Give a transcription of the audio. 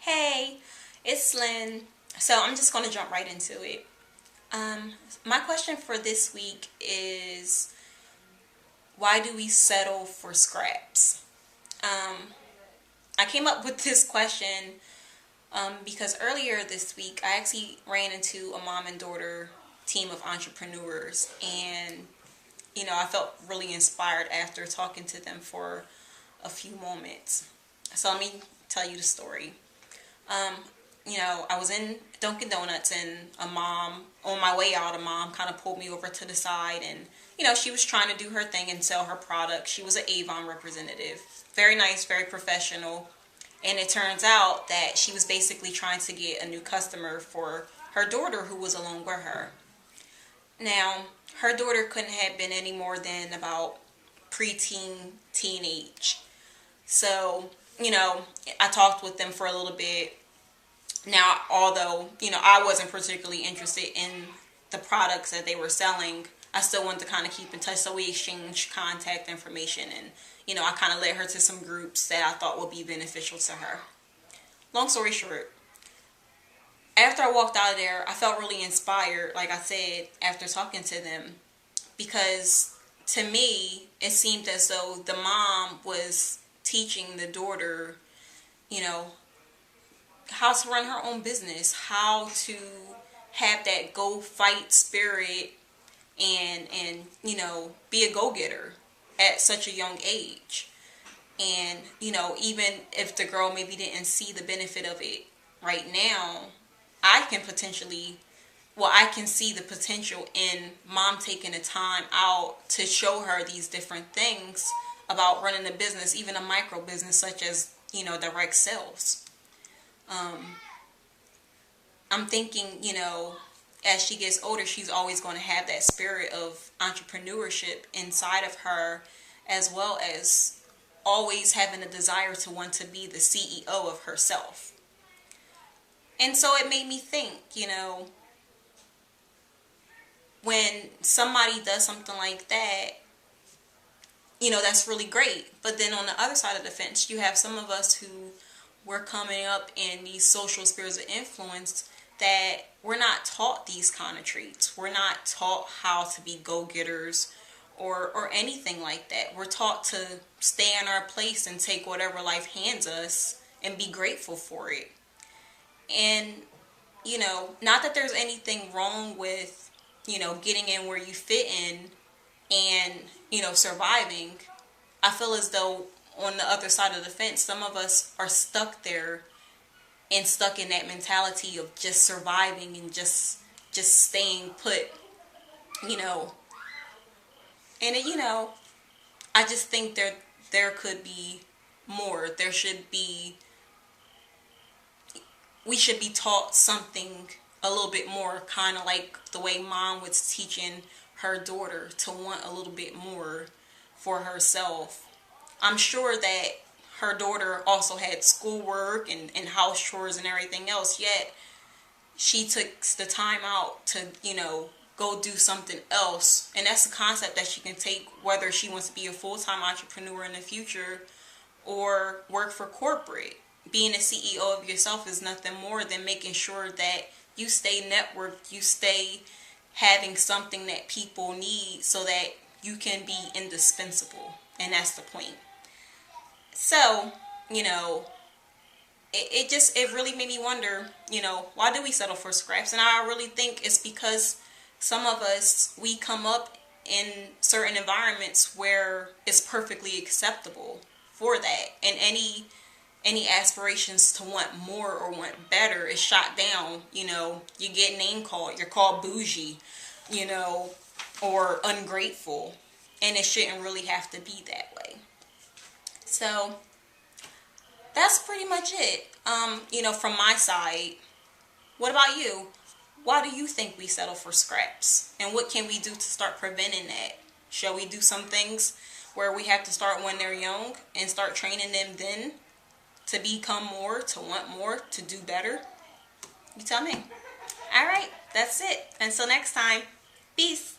Hey, it's Lynn. So I'm just going to jump right into it. My question for this week is, why do we settle for scraps? Um, I came up with this question because earlier this week I actually ran into a mom and daughter team of entrepreneurs, and I felt really inspired after talking to them for a few moments. So let me tell you the story. Um, I was in Dunkin' Donuts, and a mom, on my way out, a mom kind of pulled me over to the side, and, she was trying to do her thing and sell her product. She was an Avon representative. Very nice, very professional. And it turns out that she was basically trying to get a new customer for her daughter who was along with her. Now, her daughter couldn't have been any more than about preteen, teenage. So, I talked with them for a little bit. Now, although, I wasn't particularly interested in the products that they were selling, I still wanted to kind of keep in touch. So we exchanged contact information, and, I kind of led her to some groups that I thought would be beneficial to her. Long story short, after I walked out of there, I felt really inspired, like I said, after talking to them, because to me, it seemed as though the mom was teaching the daughter, you know, how to run her own business, how to have that go fight spirit, and be a go-getter at such a young age. And even if the girl maybe didn't see the benefit of it right now, I can potentially, well, I can see the potential in mom taking the time out to show her these different things about running a business, even a micro business such as direct sales. I'm thinking, as she gets older, she's always going to have that spirit of entrepreneurship inside of her, as well as always having a desire to want to be the CEO of herself. And so it made me think, when somebody does something like that, that's really great. But then on the other side of the fence, you have some of us who we're coming up in these social spheres of influence that we're not taught these kind of traits. We're not taught how to be go-getters or anything like that. We're taught to stay in our place and take whatever life hands us and be grateful for it. And, not that there's anything wrong with, getting in where you fit in and, surviving. I feel as though on the other side of the fence, some of us are stuck there and stuck in that mentality of just surviving and just staying put, And I just think there could be more. We should be taught something a little bit more, kind of like the way mom was teaching her daughter to want a little bit more for herself. I'm sure that her daughter also had schoolwork and house chores and everything else, yet she took the time out to, go do something else. And that's a concept that she can take, whether she wants to be a full-time entrepreneur in the future or work for corporate. Being a CEO of yourself is nothing more than making sure that you stay networked, you stay having something that people need so that you can be indispensable. And that's the point. So, it really made me wonder, why do we settle for scraps? And I really think it's because some of us, we come up in certain environments where it's perfectly acceptable for that. And any aspirations to want more or want better is shot down. You get name called, you're called bougie, or ungrateful. And it shouldn't really have to be that way. So that's pretty much it. From my side. What about you? Why do you think we settle for scraps? And what can we do to start preventing that? Shall we do some things where we have to start when they're young and start training them then to become more, to want more, to do better? You tell me. All right, that's it. Until next time, peace.